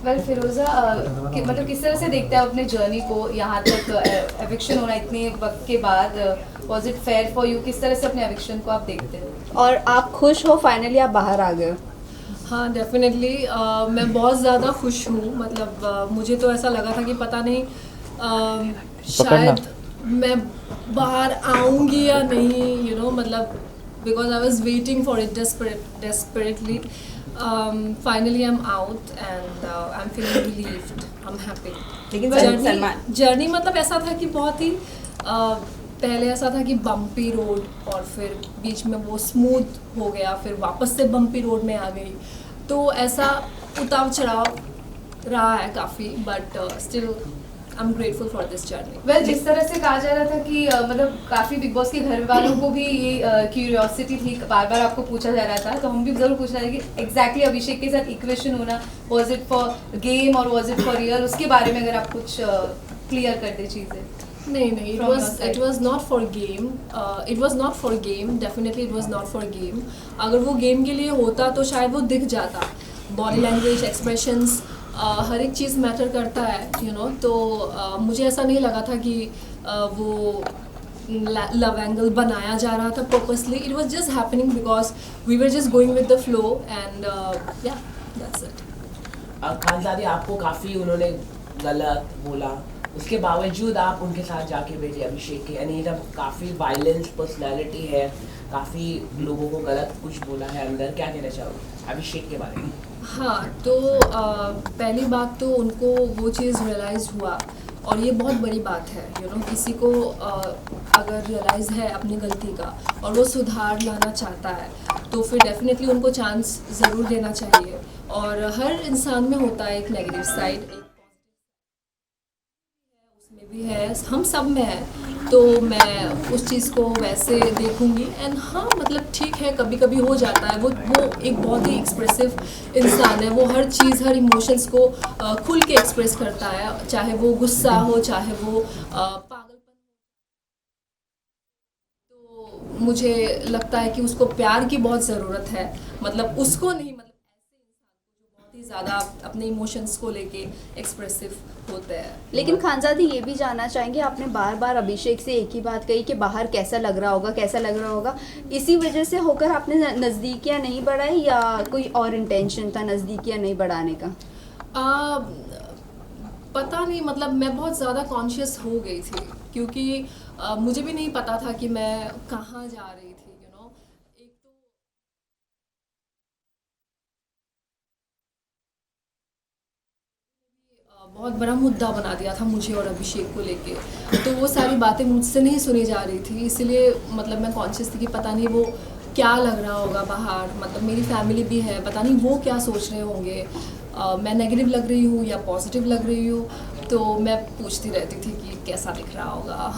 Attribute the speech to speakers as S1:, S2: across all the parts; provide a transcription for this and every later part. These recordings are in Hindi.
S1: वेल फिरोजा, मतलब किस तरह से देखते हैं अपने जर्नी को यहाँ तक एविक्शन होना इतने वक्त के बाद? Was it fair for you? किस तरह से अपने एविक्शन को आप देखते हो?
S2: और आप खुश हो फाइनली आप बाहर आ गए हो?
S3: हाँ डेफिनेटली, मैं बहुत ज़्यादा खुश हूँ। मतलब मुझे तो ऐसा लगा था कि पता नहीं शायद मैं बाहर आऊँगी या नहीं, मतलब because I was waiting for it desperately. Finally I'm out and I'm feeling relieved. I'm happy.
S2: लेकिन
S3: जर्नी मतलब ऐसा था कि बहुत ही पहले ऐसा था कि बम्पी रोड, और फिर बीच में वो स्मूथ हो गया, फिर वापस से बम्पी रोड में आ गई, तो ऐसा उतार चढ़ाव रहा है काफ़ी, but still I am grateful for this journey.
S1: Well जिस तरह से कहा जा रहा था कि मतलब काफ़ी बिग बॉस के घर वालों को भी ये क्यूरियोसिटी थी, बार बार आपको पूछा जा रहा था, तो हम भी ज़रूर पूछना है कि एग्जैक्टली अभिषेक के साथ इक्वेशन होना, वाज इट फॉर गेम और वाज इट फॉर रियल? उसके बारे में अगर आप कुछ क्लियर कर दे चीज़ें।
S3: नहीं, it was not for game. It was not for game. Definitely it was not for game. अगर वो गेम के लिए होता तो शायद वो दिख जाता। बॉडी लैंग्वेज, एक्सप्रेशंस, हर एक चीज़ मैटर करता है, तो मुझे ऐसा नहीं लगा था कि वो लव एंगल बनाया जा रहा था purposely. It was just happening because we were just going with the flow and yeah that's it.
S4: Khanzadi, आपको काफ़ी उन्होंने गलत बोला, उसके बावजूद आप उनके साथ जाके बैठे अभिषेक के, यानी जब काफ़ी वायलेंस पर्सनालिटी है, काफ़ी लोगों को गलत कुछ बोला है अंदर, क्या कहना चाहोगे अभिषेक के बारे में?
S3: हाँ, तो पहली बात तो उनको वो चीज़ रियलाइज़ हुआ, और ये बहुत बड़ी बात है. किसी को अगर रियलाइज़ है अपनी गलती का और वो सुधार लाना चाहता है, तो फिर डेफिनेटली उनको चांस ज़रूर देना चाहिए. और हर इंसान में होता है एक नेगेटिव साइड, एक उसमें भी है, हम सब में है, तो मैं उस चीज़ को वैसे देखूंगी. एंड हाँ, मतलब ठीक है, कभी कभी हो जाता है. वो एक बहुत ही एक्सप्रेसिव इंसान है, वो हर चीज़, हर इमोशंस को खुल के एक्सप्रेस करता है, चाहे वो गुस्सा हो, चाहे वो पागलपन हो. तो मुझे लगता है कि उसको प्यार की बहुत ज़रूरत है. मतलब उसको नहीं, मतलब ऐसे इंसान को जो बहुत ही ज़्यादा अपने इमोशंस को लेके एक्सप्रेसिव होते हैं.
S2: लेकिन खानजादी ये भी जानना चाहेंगे, आपने बार बार अभिषेक से एक ही बात कही कि बाहर कैसा लग रहा होगा, कैसा लग रहा होगा. इसी वजह से होकर आपने नज़दीकियाँ नहीं बढ़ाई या कोई और इंटेंशन था नज़दीकियाँ नहीं बढ़ाने का?
S3: पता नहीं, मतलब मैं बहुत ज़्यादा कॉन्शियस हो गई थी, क्योंकि मुझे भी नहीं पता था कि मैं कहाँ जा रही थी. एक तो बहुत बड़ा मुद्दा बना दिया था मुझे और अभिषेक को लेके, तो वो सारी बातें मुझसे नहीं सुनी जा रही थी. इसलिए मतलब मैं कॉन्शियस थी कि पता नहीं वो क्या लग रहा होगा बाहर. मतलब मेरी फैमिली भी है, पता नहीं वो क्या सोच रहे होंगे, मैं नेगेटिव लग रही हूँ या पॉजिटिव लग रही हूँ. तो मैं पूछती रहती थी कि कैसा दिख रहा होगा.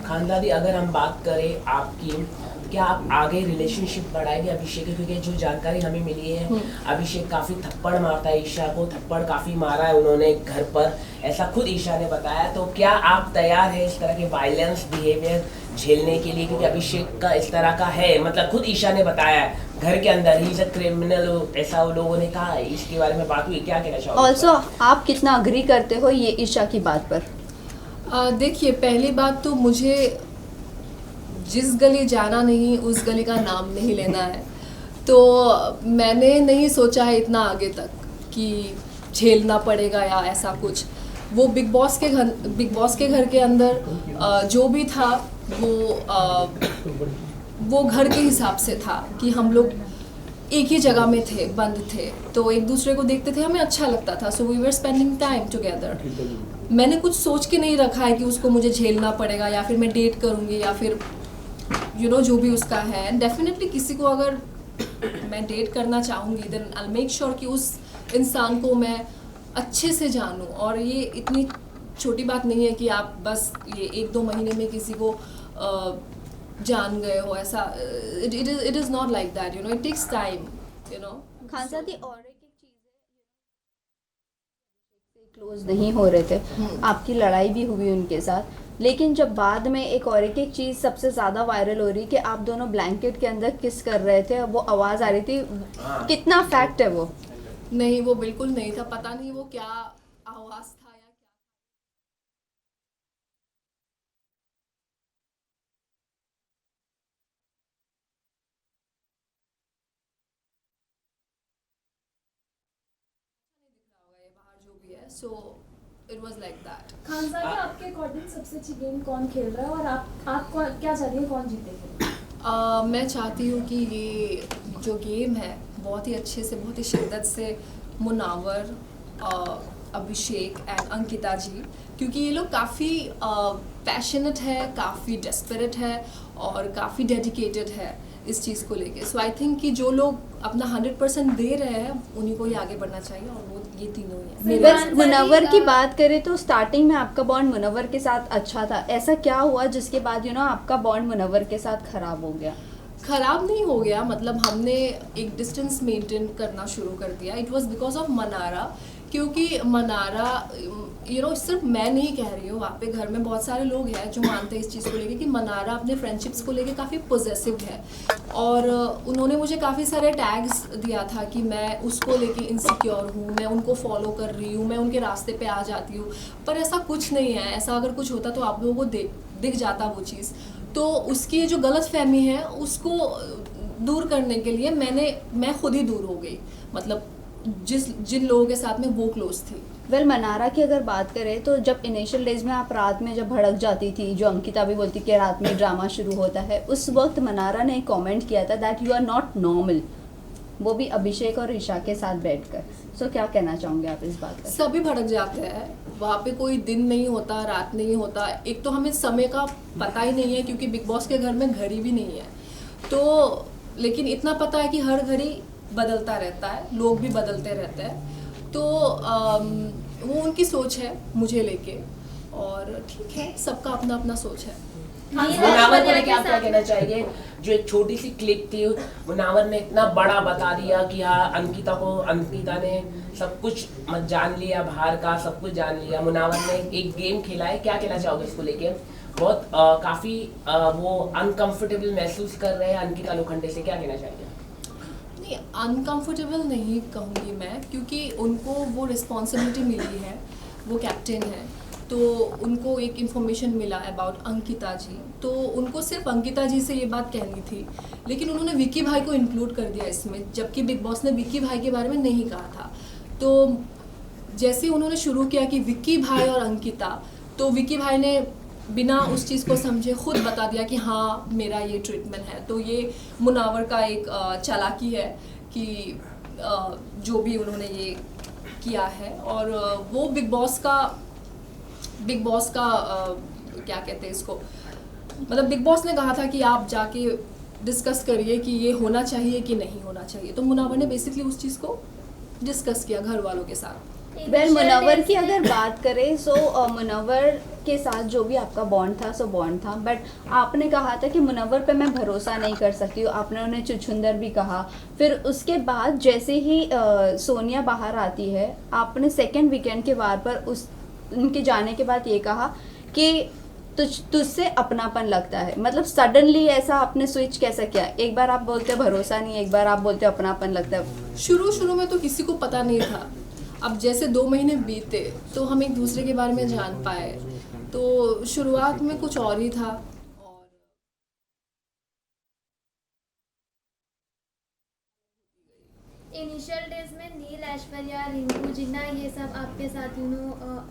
S4: खानदादी, अगर हम बात करें आपकी, क्या आप आगे रिलेशनशिप बढ़ाएंगे अभिषेक की? क्योंकि जो जानकारी हमें मिली है, अभिषेक काफ़ी थप्पड़ मारता है ईशा को, थप्पड़ काफ़ी मारा है उन्होंने घर पर, ऐसा खुद ईशा ने बताया. तो क्या आप तैयार हैं इस तरह के वायलेंस बिहेवियर झेलने के लिए? क्योंकि अभिषेक का इस तरह का है, मतलब खुद ईशा ने बताया है घर के अंदर ही क्रिमिनल, ऐसा वो लोगों ने कहा. इसके बारे में बात हुई, क्या कहना चाहोगे?
S2: ऑल्सो आप कितना अग्री करते हो ये ईशा की बात पर?
S3: देखिए, पहली बात तो मुझे जिस गली जाना नहीं, उस गली का नाम नहीं लेना है. तो मैंने नहीं सोचा है इतना आगे तक कि झेलना पड़ेगा या ऐसा कुछ. वो बिग बॉस के घर के अंदर जो भी था वो घर के हिसाब से था कि हम लोग एक ही जगह में थे, बंद थे, तो एक दूसरे को देखते थे, हमें अच्छा लगता था. So we were spending time together. मैंने कुछ सोच के नहीं रखा है कि उसको मुझे झेलना पड़ेगा या फिर मैं डेट करूँगी या फिर जो भी उसका है. डेफिनेटली किसी को अगर मैं डेट करना चाहूँगी, देन आई मेक श्योर कि उस इंसान को मैं अच्छे से जानूँ. और ये इतनी छोटी बात नहीं है कि आप बस ये 1-2 महीने में किसी को जान गए हो. ऐसा it is not like that. It takes time.
S2: Khanzadi, और एक चीज़ है, क्लोज नहीं हो रहे थे, आपकी लड़ाई भी हुई उनके साथ, लेकिन जब बाद में एक चीज़ सबसे ज़्यादा वायरल हो रही कि आप दोनों ब्लैंकेट के अंदर किस कर रहे थे, वो आवाज़ आ रही थी, कितना फैक्ट है वो?
S3: नहीं, वो बिल्कुल नहीं था, पता नहीं वो क्या आवाज़ था या क्या। ये बाहर जो भी है, so it was like that.
S5: खानसादा आपके अकॉर्डिंग सबसे अच्छी गेम कौन खेल रहा है और आप क्या चाह रही हैं कौन जीतेगा?
S3: मैं चाहती हूँ कि ये जो गेम है बहुत ही अच्छे से, बहुत ही शिद्दत से मुनावर, अभिषेक एंड अंकिता जी, क्योंकि ये लोग काफ़ी पैशनेट है, काफ़ी डेस्परेट है और काफ़ी डेडिकेटेड है इस चीज़ को लेके। सो आई थिंक कि जो लोग अपना 100% दे रहे हैं उन्हीं को ही आगे बढ़ना चाहिए, और वो ये तीनों ही हैं। मेरे
S2: बस मुनव्वर की बात करें तो स्टार्टिंग में आपका बॉन्ड मुनव्वर के साथ अच्छा था, ऐसा क्या हुआ जिसके बाद आपका बॉन्ड मुनव्वर के साथ खराब हो गया?
S3: खराब नहीं हो गया, मतलब हमने एक डिस्टेंस मेंटेन करना शुरू कर दिया। It was because of Mannara, क्योंकि मनारा सिर्फ मैं नहीं कह रही हूँ, वहाँ पे घर में बहुत सारे लोग हैं जो मानते हैं इस चीज़ को लेके कि मनारा अपने फ्रेंडशिप्स को लेके काफ़ी पॉजिटिव है, और उन्होंने मुझे काफ़ी सारे टैग्स दिया था कि मैं उसको लेके इनसिक्योर हूँ, मैं उनको फॉलो कर रही हूँ, मैं उनके रास्ते पे आ जाती हूँ, पर ऐसा कुछ नहीं है। ऐसा अगर कुछ होता तो आप लोगों को दिख जाता वो चीज़। तो उसकी जो गलत फहमी है उसको दूर करने के लिए मैं खुद ही दूर हो गई, मतलब जिन लोगों के साथ में वो क्लोज थी।
S2: वेल मनारा की अगर बात करें तो जब इनिशियल डेज में आप रात में जब भड़क जाती थी, जो अंकिता भी बोलती कि रात में ड्रामा शुरू होता है, उस वक्त मनारा ने एक कमेंट किया था that you are not normal, वो भी अभिषेक और ईशा के साथ बैठकर। सो क्या कहना चाहोगे आप इस बात पर?
S3: सभी भड़क जाते हैं, वहाँ पे कोई दिन नहीं होता, रात नहीं होता। एक तो हमें समय का पता ही नहीं है क्योंकि बिग बॉस के घर में घड़ी भी नहीं है, तो लेकिन इतना पता है कि हर घड़ी बदलता रहता है, लोग भी बदलते रहते हैं। तो वो उनकी सोच है मुझे लेके, और ठीक है, सबका अपना अपना सोच है।
S4: मुनावर को लेके आप क्या कहना चाहिए? जो एक छोटी सी क्लिप थी, मुनावर ने इतना बड़ा बता दिया कि हाँ अंकिता ने सब कुछ जान लिया, बाहर का सब कुछ जान लिया। मुनावर ने एक गेम खेला है, क्या कहना चाहोगे इसको लेके? बहुत काफी वो अनकंफर्टेबल महसूस कर रहे हैं अंकिता लोखंडे से, क्या कहना चाहिए?
S3: नहीं, अनकंफर्टेबल नहीं कहूँगी मैं, क्योंकि उनको वो रिस्पॉन्सिबिलिटी मिली है, वो कैप्टन है, तो उनको एक इन्फॉर्मेशन मिला अबाउट अंकिता जी, तो उनको सिर्फ अंकिता जी से ये बात कहनी थी, लेकिन उन्होंने विक्की भाई को इंक्लूड कर दिया इसमें, जबकि बिग बॉस ने विक्की भाई के बारे में नहीं कहा था। तो जैसे उन्होंने शुरू किया कि विक्की भाई और अंकिता, तो विक्की भाई ने बिना उस चीज़ को समझे खुद बता दिया कि हाँ मेरा ये ट्रीटमेंट है। तो ये मुनावर का एक चालाकी है कि जो भी उन्होंने ये किया है, और वो बिग बॉस का क्या कहते हैं इसको, मतलब बिग बॉस ने कहा था कि आप जाके डिस्कस करिए कि ये होना चाहिए कि नहीं होना चाहिए, तो मुनावर ने बेसिकली उस चीज़ को डिस्कस किया घर वालों के साथ।
S2: वेल मुनव्वर की अगर बात करें सो मुनव्वर के साथ जो भी आपका बॉन्ड था सो बॉन्ड था, बट आपने कहा था कि मुनव्वर पे मैं भरोसा नहीं कर सकती हूँ, आपने उन्हें चुछुंदर भी कहा। फिर उसके बाद जैसे ही सोनिया बाहर आती है, आपने सेकेंड वीकेंड के वार पर उनके जाने के बाद ये कहा कि तुझसे अपनापन लगता है, मतलब सडनली ऐसा आपने स्विच कैसा किया? एक बार आप बोलते भरोसा नहीं, एक बार आप बोलते अपनापन लगता है।
S3: शुरू में तो किसी को पता नहीं था, अब जैसे 2 महीने बीते तो हम एक दूसरे के बारे में जान पाए, तो शुरुआत में कुछ और ही था।
S6: इनिशियल डेज में नील, ऐश्वर्या, रिंकू, जिन्ना ये सब आपके साथ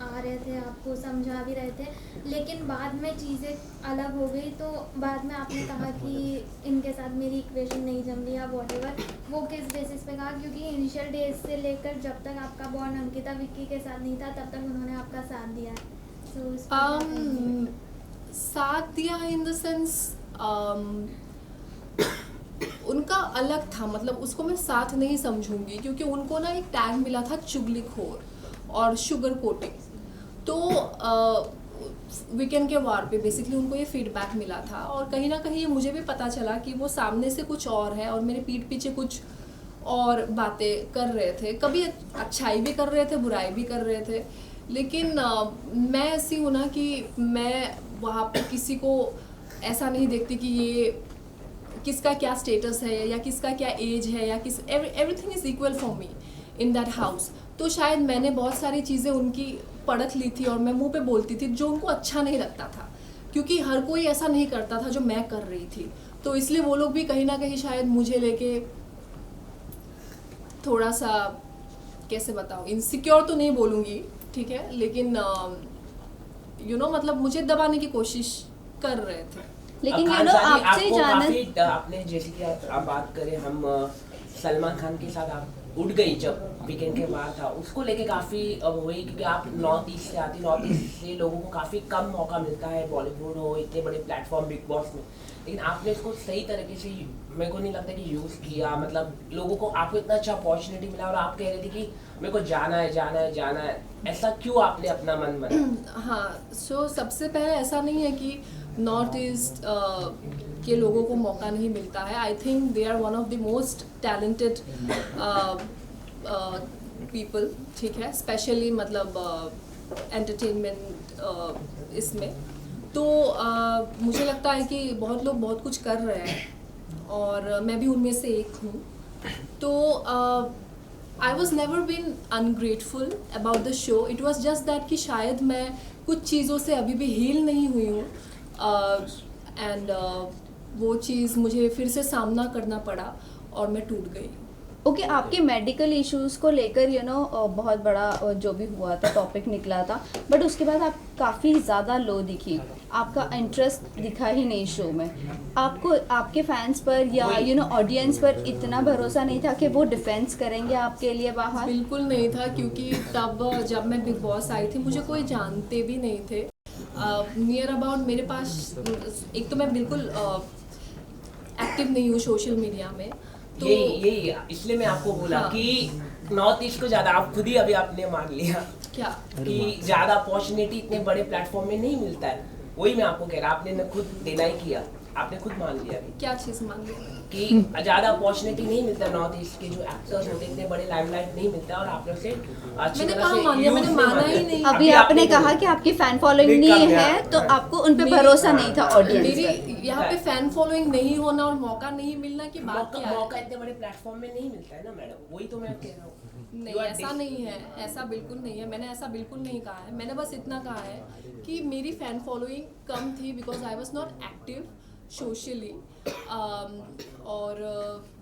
S6: आ रहे थे, आपको समझा भी रहे थे, लेकिन बाद में चीज़ें अलग हो गई। तो बाद में आपने कहा कि इनके साथ मेरी इक्वेशन नहीं जम रही या वॉटेवर, वो किस बेसिस पे कहा? क्योंकि इनिशियल डेज से लेकर जब तक आपका बॉन्ड अंकिता विक्की के साथ नहीं था तब तक उन्होंने आपका साथ दिया है।
S3: साथ दिया इन द सेंस उनका अलग था, मतलब उसको मैं साथ नहीं समझूंगी, क्योंकि उनको ना एक टैग मिला था चुगलीखोर और शुगर कोटिंग। तो वीकेंड के वार पे बेसिकली उनको ये फीडबैक मिला था, और कहीं ना कहीं ये मुझे भी पता चला कि वो सामने से कुछ और है और मेरे पीठ पीछे कुछ और बातें कर रहे थे, कभी अच्छाई भी कर रहे थे, बुराई भी कर रहे थे। लेकिन मैं ऐसी हूँ ना कि मैं वहाँ पे किसी को ऐसा नहीं देखती कि ये किसका क्या स्टेटस है या किसका क्या एज है या everything is equal for me. In that house, तो शायद मैंने बहुत सारी चीज़ें उनकी पढ़ ली थी और मैं मुंह पे बोलती थी जो उनको अच्छा नहीं लगता था, क्योंकि हर कोई ऐसा नहीं करता था जो मैं कर रही थी। तो इसलिए वो लोग भी कहीं ना कहीं शायद मुझे लेके थोड़ा सा, कैसे बताऊँ, इनसिक्योर तो नहीं बोलूँगी, ठीक है, लेकिन मतलब मुझे दबाने की कोशिश कर रहे थे।
S2: लेकिन
S4: खान साहब,
S2: आपसे
S4: आपको
S2: जाना,
S4: काफी आपने जैसे कि आप बात करें, हम सलमान खान के साथ आप उठ गई जब वीकेंड के बाद था, उसको लेके काफी अब हुई, क्योंकि आप नॉर्थ ईस्ट से आती, नॉर्थ ईस्ट से लोगों को काफी कम मौका मिलता है बॉलीवुड हो, इतने बड़े प्लेटफॉर्म बिग बॉस में, लेकिन आपने इसको सही तरीके से, मेरे को नहीं लगता कि यूज किया, मतलब लोगों को, आपको इतना अच्छा अपॉर्चुनिटी मिला और आप कह रहे थे कि मेरे को जाना है जाना है जाना है, ऐसा क्यों आपने अपना मन बना?
S3: हाँ, सो सबसे पहले ऐसा नहीं है कि नॉर्थ ईस्ट के लोगों को मौका नहीं मिलता है। I think they are one of the most talented people, ठीक है, स्पेशली मतलब एंटरटेनमेंट इसमें। तो मुझे लगता है कि बहुत लोग बहुत कुछ कर रहे हैं और मैं भी उनमें से एक हूँ। तो I was never been ungrateful about the show, it was just that कि शायद मैं कुछ चीज़ों से अभी भी हील नहीं हुई हूँ एंड वो चीज़ मुझे फिर से सामना करना पड़ा और मैं टूट गई।
S2: ओके, आपके मेडिकल इश्यूज को लेकर बहुत बड़ा जो भी हुआ था टॉपिक निकला था, बट उसके बाद आप काफ़ी ज़्यादा लो दिखी, आपका इंटरेस्ट दिखा ही नहीं शो में। आपको आपके फैंस पर या ऑडियंस पर इतना भरोसा नहीं था कि वो डिफेंस करेंगे आपके लिए बाहर?
S3: बिल्कुल नहीं था, क्योंकि तब जब मैं बिग बॉस आई थी मुझे कोई जानते भी नहीं थे। नियर अबाउट मेरे पास, एक तो मैं बिल्कुल एक्टिव नहीं हूँ सोशल मीडिया में, तो
S4: यही इसलिए मैं आपको बोला कि नॉर्थ ईस्ट को ज्यादा, आप खुद ही अभी आपने मान लिया
S3: क्या
S4: कि ज्यादा अपॉर्चुनिटी इतने बड़े प्लेटफॉर्म में नहीं मिलता है। वही मैं आपको कह रहा, आपने खुद डिनाई किया, आपने खुद मान लिया अभी
S3: क्या चीज़ मान ली
S4: कि ज्यादा अपॉर्चुनिटी नहीं मिलता नॉर्थ ईस्ट के जो एक्टर्स होते हैं, इतने बड़े लाइमलाइट नहीं मिलता, और आपने उसे अच्छी
S3: मैंने
S4: तरह
S3: कहा
S4: से
S3: मान लिया,
S4: use
S3: मैंने माना ही
S4: किया।
S3: नहीं।
S2: अभी आपने कहा कि आपकी फैन फॉलोइंग नहीं है, तो आपको उन पे भरोसा नहीं था ऑडियंस
S3: मेरी
S2: का।
S3: यहाँ पे फैन फॉलोइंग नहीं होना और मौका नहीं मिलना की बात क्या है?
S4: मौका इतने बड़े प्लेटफॉर्म में नहीं मिलता है ना मैडम, वही तो मैं कह रहा हूँ।
S3: नहीं, ऐसा नहीं है, ऐसा बिल्कुल नहीं है, मैंने ऐसा बिल्कुल नहीं कहा है। मैंने बस इतना कहा है कि मेरी फ़ैन फॉलोइंग कम थी because I was not active socially, और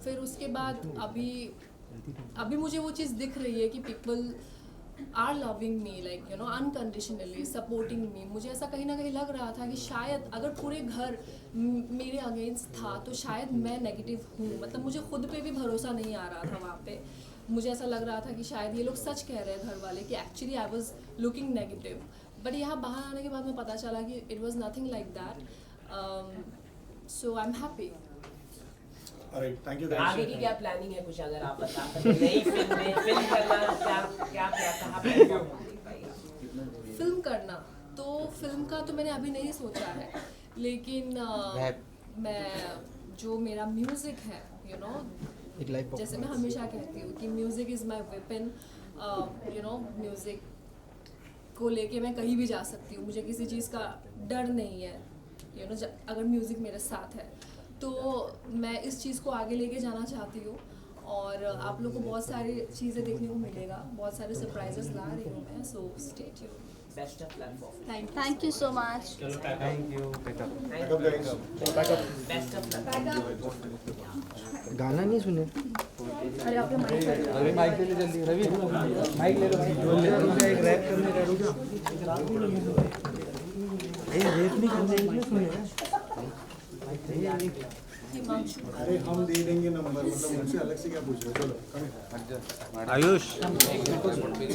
S3: फिर उसके बाद अभी मुझे वो चीज़ दिख रही है कि people are loving me, like unconditionally supporting me. मुझे ऐसा कहीं ना कहीं लग रहा था कि शायद अगर पूरे घर मेरे अगेंस्ट था तो शायद मैं नेगेटिव हूँ, मतलब मुझे खुद पे भी भरोसा नहीं आ रहा था वहाँ पे। मुझे ऐसा लग रहा था कि शायद ये लोग सच कह रहे हैं घर वाले कि actually I was looking negative, but यहाँ बाहर आने के बाद में पता चला कि it was nothing like that. So I am happy.
S7: Alright, thank you
S4: आगे
S7: guys.
S4: की क्या प्लानिंग है, कुछ अगर आप बता सकें? नई फिल्म में फिल्म करना, क्या कहाँ पे
S3: फिल्म करना, तो फिल्म का तो मैंने अभी नहीं सोचा है, लेकिन मैं जो मेरा म्यूज़िक है जैसे मैं हमेशा कहती हूँ कि music is my weapon, music को लेके मैं कहीं भी जा सकती हूँ, मुझे किसी चीज़ का डर नहीं है, अगर म्यूज़िक मेरे साथ है तो मैं इस चीज़ को आगे लेके जाना चाहती हूँ। और आप लोगों को बहुत सारी चीज़ें देखने को मिलेगा, बहुत सारे सरप्राइजेस ला रही हूँ मैं, so stay tuned.
S4: Best of luck for
S2: thank you so much.
S7: Backup guys. Backup.
S4: Best of luck.
S8: गाना नहीं सुने।
S2: अरे आपके माइक पर
S8: रवि माइक ले लो जल्दी, रवि माइक ले लो, एक रैप करने का रुक जाओ। रैप नहीं करने के लिए सुने।
S7: अरे हम दे देंगे नंबर, मतलब उनसे अलग से क्या पूछ रहे हो? चलो, come here.
S8: आयुष